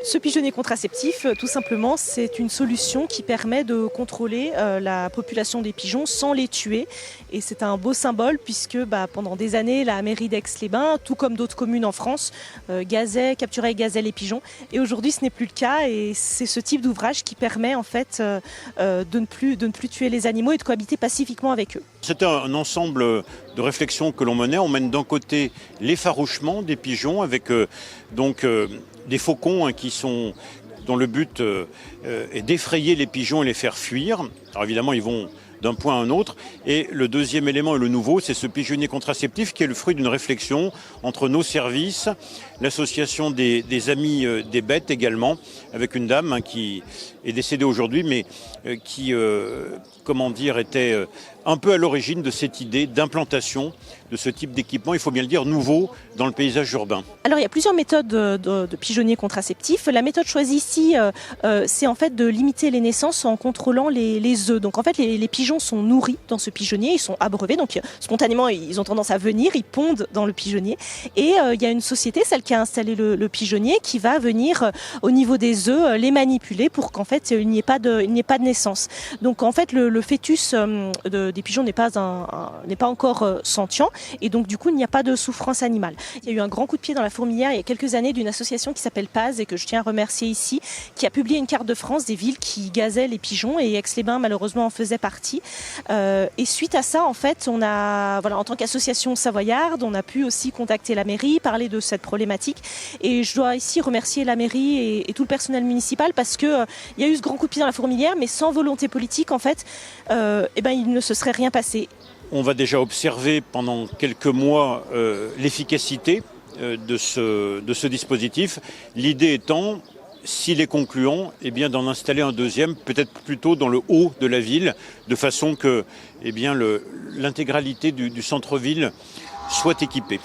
Ce pigeonnier contraceptif, tout simplement, c'est une solution qui permet de contrôler la population des pigeons sans les tuer. Et c'est un beau symbole puisque pendant des années, la mairie d'Aix-les-Bains, tout comme d'autres communes en France, capturait et gazait les pigeons. Et aujourd'hui, ce n'est plus le cas. Et c'est ce type d'ouvrage qui permet en fait de ne plus tuer les animaux et de cohabiter pacifiquement avec eux. C'était un ensemble de réflexions que l'on menait. On mène d'un côté l'effarouchement des pigeons avec des faucons dont le but est d'effrayer les pigeons et les faire fuir. Alors évidemment, ils vont d'un point à un autre. Et le deuxième élément et le nouveau, c'est ce pigeonnier contraceptif qui est le fruit d'une réflexion entre nos services, l'association des amis des bêtes également, avec une dame qui est décédée aujourd'hui, mais qui était un peu à l'origine de cette idée d'implantation de ce type d'équipement, il faut bien le dire, nouveau dans le paysage urbain. Alors il y a plusieurs méthodes de pigeonniers contraceptifs. La méthode choisie ici, c'est en fait de limiter les naissances en contrôlant les œufs. Donc en fait les pigeons sont nourris dans ce pigeonnier, ils sont abreuvés, donc spontanément ils ont tendance à venir, ils pondent dans le pigeonnier. Et il y a une société, celle qui a installé le pigeonnier, qui va venir au niveau des œufs les manipuler pour qu'en fait il n'y ait pas de naissance. Donc en fait le fœtus des pigeons n'est pas encore sentient et donc du coup il n'y a pas de souffrance animale. Il y a eu un grand coup de pied dans la fourmilière il y a quelques années d'une association qui s'appelle Paz et que je tiens à remercier ici, qui a publié une carte de France des villes qui gazaient les pigeons et Aix-les-Bains malheureusement en faisait partie. Et suite à ça en fait en tant qu'association savoyarde on a pu aussi contacter la mairie, parler de cette problématique et je dois ici remercier la mairie et tout le personnel municipal parce que il y a eu ce grand coup de pied dans la fourmilière mais sans volonté politique en fait il ne se serait rien passé. On va déjà observer pendant quelques mois l'efficacité de ce dispositif. L'idée étant, s'il est concluant, d'en installer un deuxième, peut-être plutôt dans le haut de la ville, de façon que l'intégralité du centre-ville soit équipée.